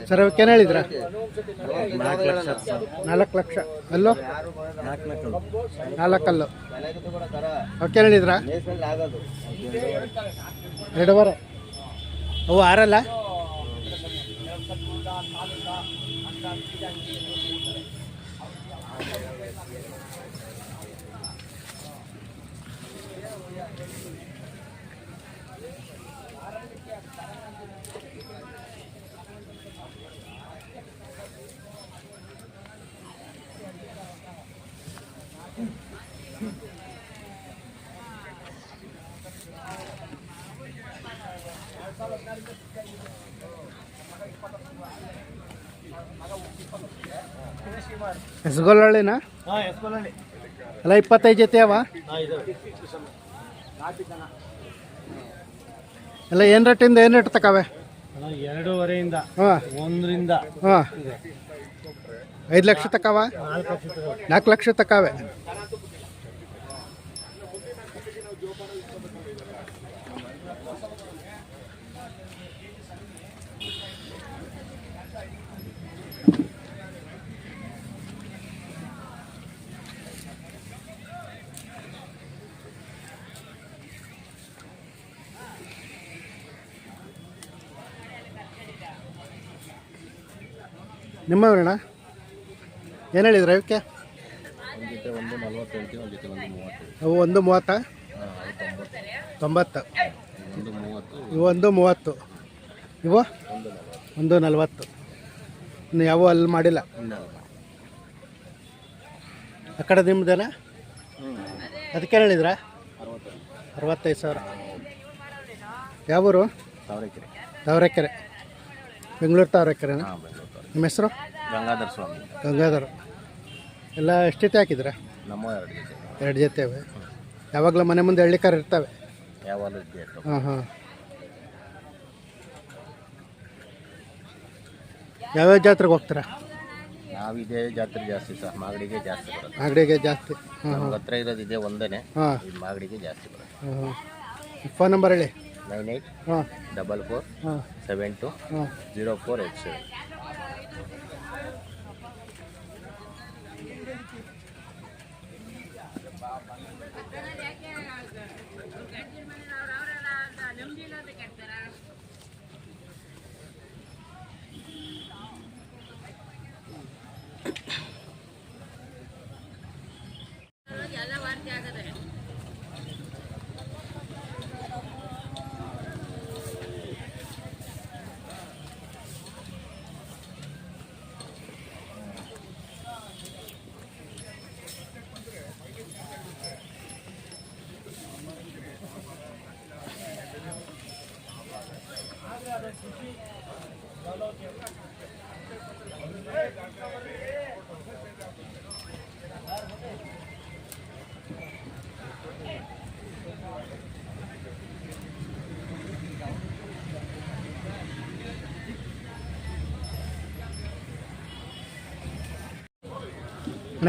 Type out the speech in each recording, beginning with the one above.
Sir ಅವಕ್ಕೇನು ಹೇಳಿದ್ರ? 4 ಲಕ್ಷ. ಅಲ್ಲೋ 4 ಅಲ್ಲು. ಅವಕ್ಕೇನು ಹೇಳಿದ್ರ? 2.5. ಅವು 6 ಅಲ್ಲ? ಎಸ್ಗೊಲ್ಲಳ್ಳಿನಾ? ಅಲ್ಲ 25 ಜೊತೆ ಅವ ಎಲ್ಲ ಏನು ರೇಟಿಂದ ಏನು ರೇಟ್ ತಕಾವೆ? 2.5 ಹಾಂ 1 ಹಾಂ 5 ಲಕ್ಷ ತಕಾವ? 4 ಲಕ್ಷ ತಕಾವೆ. ನಿಮ್ಮವರಣ್ಣ ಏನು ಹೇಳಿದ್ರ ಇವಕ್ಕೆ? ಅವು 1.30 90. ಇವು 1.30. ಇವು 1.40. ಇನ್ನು ಯಾವ ಅಲ್ಲಿ ಮಾಡಿಲ್ಲ. ಆ ಕಡೆ ನಿಮ್ದೇನಾ? ಅದಕ್ಕೇನು ಹೇಳಿದ್ರ? 65,000. ಯಾವೂರು? ತಾವರೆಕೆರೆ. ಬೆಂಗಳೂರು ತಾವರೆಕೆರೆನಾ? ನಿಮ್ಮ ಹೆಸರು? ಗಂಗಾಧರ ಸ್ವಾಮಿ. ಗಂಗಾಧರ. ಎಲ್ಲ ಎಷ್ಟು ಜೊತೆ ಹಾಕಿದ್ರ? ನಮ್ಮ 2 ಜೊತೆ ಅವೆ. ಯಾವಾಗಲೂ ಮನೆ ಮುಂದೆ ಹಳ್ಳಿಕಾರ ಇರ್ತವೆ? ಯಾವಾಗಲೂ. ಹಾಂ ಹಾಂ. ಯಾವ್ಯಾವ ಜಾತ್ರೆಗೆ ಹೋಗ್ತೀರಾ? ನಾವು ಇದೇ ಜಾತ್ರೆ ಜಾಸ್ತಿ ಸರ್, ಮಾಗಡಿಗೆ ಜಾಸ್ತಿ ಬರುತ್ತೆ. ಮಾಗಡಿಗೆ ಜಾಸ್ತಿ. ನಮ್ಮ ಹತ್ರ ಇರೋದು ಇದೆ ಒಂದೇ. ಹಾಂ ಮಾಗಡಿಗೆ ಜಾಸ್ತಿ ಬರುತ್ತೆ. ಹಾಂ. ಫೋನ್ ನಂಬರ್ ಹೇಳಿ. 98 ಹಾಂ 44 ಹಾಂ 72 ಹಾಂ 0487.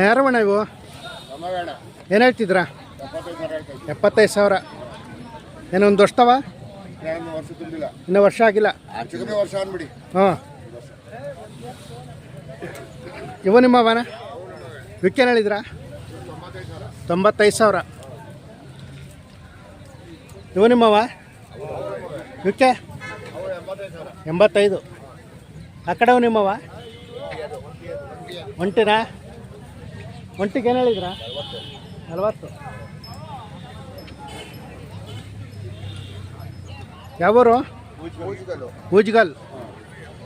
ಯಾರವಣ್ಣ ಇವು? ಏನು ಹೇಳ್ತಿದ್ರಾ? 75,000. ಏನೋ ಒಂದು ವರ್ಷದವ? ಇನ್ನೂ ವರ್ಷ ಆಗಿಲ್ಲ. ಹಾಂ. ಇವು ನಿಮ್ಮವನ? ಇವಕ್ಕೇನು ಹೇಳಿದ್ರಾ? 95,000. ಇವು ನಿಮ್ಮವ? ಇವಕ್ಕೆ 85. ಆ ಕಡೆವು ನಿಮ್ಮವ? ಒಂಟಿನಾ? ಒಂಟಿಗೆ ಏನು ಹೇಳಿದ್ರಾ? 40. ಯಾವೂರು? ಊಜ್ಗಲ್.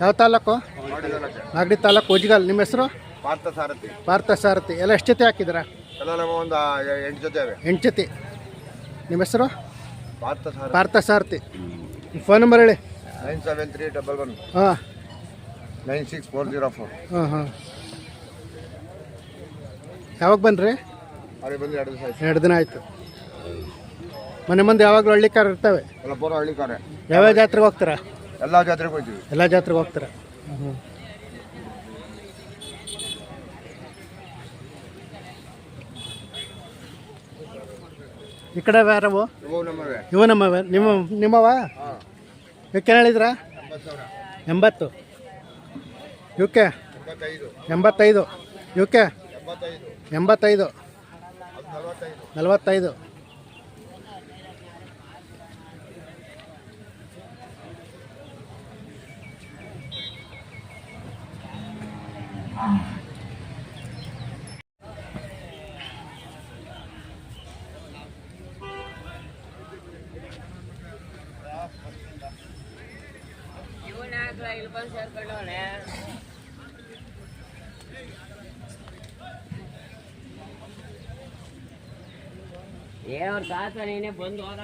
ಯಾವ ತಾಲೂಕು? ಮಾಗಡಿ ತಾಲೂಕು, ಊಜ್ಗಲ್. ನಿಮ್ಮ ಹೆಸರು? ಪಾರ್ಥಸಾರಥಿ. ಎಲ್ಲ ಎಷ್ಟು ಜೊತೆ ಹಾಕಿದ್ರಾ? ಒಂದು 8 ಜೊತೆ. 8 ಜೊತೆ. ನಿಮ್ಮ ಹೆಸರು? ಪಾರ್ಥಸಾರಥಿ. ಫೋನ್ ನಂಬರ್ ಹೇಳಿ. 97311 ಹಾಂ 96404. ಹಾಂ ಹಾಂ. ಯಾವಾಗ ಬನ್ನಿರಿ? ಅಲ್ಲಿ ಬಂದು 2 ದಿವಸ ಆಯ್ತು. 2 ದಿನ ಆಯಿತು. ಮನೆ ಮುಂದೆ ಯಾವಾಗಲೂ ಹಳ್ಳಿ ಕಾರ್ ಇರ್ತವೆ? ಎಲ್ಲ ಪೂರ ಹಳ್ಳಿ ಕಾರೆ. ಯಾವ್ಯಾವ ಜಾತ್ರೆಗೆ ಹೋಗ್ತೀರಾ? ಎಲ್ಲ ಜಾತ್ರೆಗೆ ಹೋಗ್ತೀವಿ. ಎಲ್ಲ ಜಾತ್ರೆಗೆ ಹೋಗ್ತೀರಾ? ಹ್ಞೂ. ಈ ಕಡೆ ಯಾರವು? ಇವು ನಮ್ಮವೆ. ಇವು ನಮ್ಮವ ನಿಮ್ಮವ? ಹಾಂ. ಇವಕ್ಕೆ ಹೇಳಿದ್ರ? 80,000. 80. ಇವಕ್ಕೆ 85. ಇವಕ್ಕೆ 85. 45.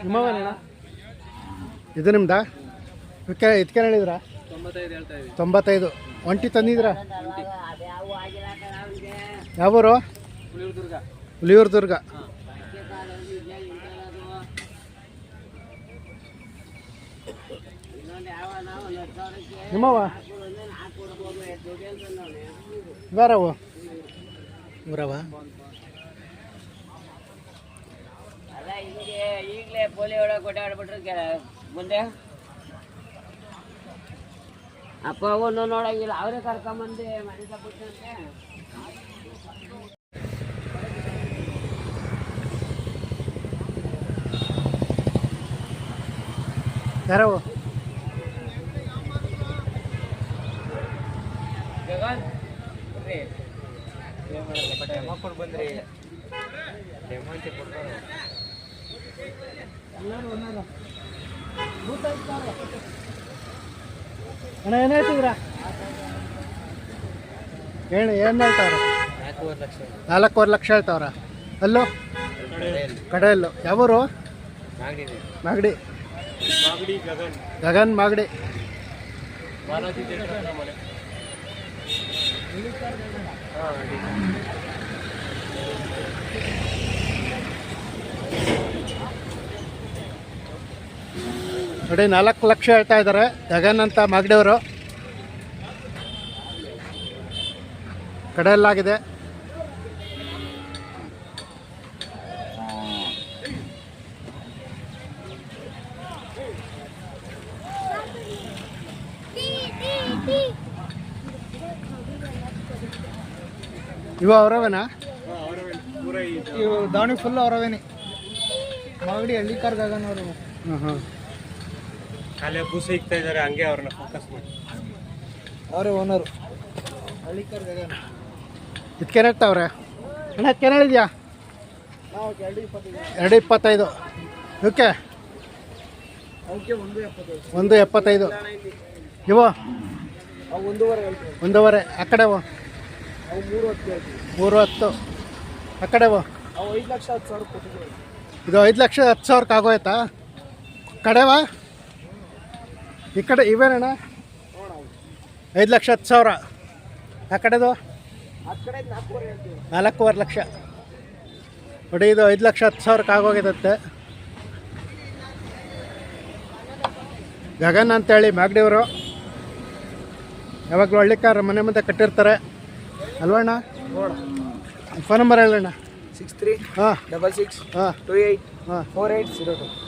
ನಿಮ್ಮವನೇನ ಇದು ನಿಮ್ದಾ? ಇದಕ್ಕೆ ಇದಕ್ಕೆ ಹೇಳಿದ್ರ? 95. ಒಂಟಿ ತಂದಿದ್ರ? ಯಾವೂರು? ಹುಲಿಯೂರು ದುರ್ಗ. ನಿಮ್ಮವ ಬೇರವು ಊರವ? ಈಗಲೇ ಪೋಲಿ ಒಳಗೆ ಕೊಟ್ಟಾಡ್ಬಿಟ್ರೆ ಮುಂದೆ ಅಪ್ಪ ಅವನು ನೋಡಂಗಿಲ್ಲ, ಅವರೇ ಕರ್ಕೊಂಬಂದು ಮನೆ ತಪ್ಪಿಟ್ಟಂತೆ. ಯಾರವು? ಬಂದ್ರಿ ಅಣ್ಣ ಏನು ಹೇಳ್ತಿದ್ರ? ಏನು ಹೇಳ್ತಾವ್ರ? 4.25 ಲಕ್ಷ ಹೇಳ್ತಾವ್ರ. ಅಲ್ಲೋ ಕಡೆಯಲ್ಲೋ ಯಾವೂರು? ಮಾಗಡಿ. ಗಗನ್ ಮಾಗಡಿ. ನೋಡಿ 4 ಲಕ್ಷ ಹೇಳ್ತಾ ಇದ್ದಾರೆ ಗಗನ್ ಅಂತ ಮಾಗಡಿಯವರು. ಕಡೆಯಲ್ಲಾಗಿದೆ. ಇವ ಅವರವೇನಾ? ಇವು ದಾವಣಿ ಫುಲ್ ಅವರವೇನೆ. ಮಾಗಡಿ ಹಳ್ಳಿಕಾರ್ ಗಗನ್ ಅವರು. ಹಾಂ ಹಾಂ. ಖಾಲಿ ಬೂಸ ಇಕ್ತಾ ಇದ್ದಾರೆ, ಹಂಗೆ ಅವ್ರನ್ನ ಫೋಕಸ್ ಮಾಡಿ. ಅವರೇ ಓನರು ಹಳ್ಳಿಕಾರ್ ಗಗನ್. ಇದಕ್ಕೇನು ಹೇಳ್ತಾವ್ರೆ ಅಣ್ಣ? ಅದಕ್ಕೇನು ಹೇಳಿದ್ಯಾ? 2.25. ಓಕೆ 1.75. ಇವು 1.5. ಆ ಕಡೆವು 3.10. ಆ ಕಡೆವು 5,10,000 ಇದು 5,10,000 ಆಗೋಯ್ತಾ? ಕಡೆವಾ ಈ ಕಡೆ ಇವೇನಣ್ಣ? 5,10,000. ಆ ಕಡೆದು 4.25 ಲಕ್ಷ. ನೋಡಿ ಇದು 5,10,000 ಆಗೋಗಿದತ್ತೆ. ಗಗನ್ ಅಂತೇಳಿ ಮಾಗಡಿಯವರು ಯಾವಾಗಲೂ ಹಳ್ಳಿಕಾರ ಮನೆ ಮುಂದೆ ಕಟ್ಟಿರ್ತಾರೆ ಅಲ್ವಣ್ಣ? Phone number ಹೇಳಣ್ಣ. 63 ಹಾಂ 66 ಹಾಂ 28 ಹಾಂ 4802.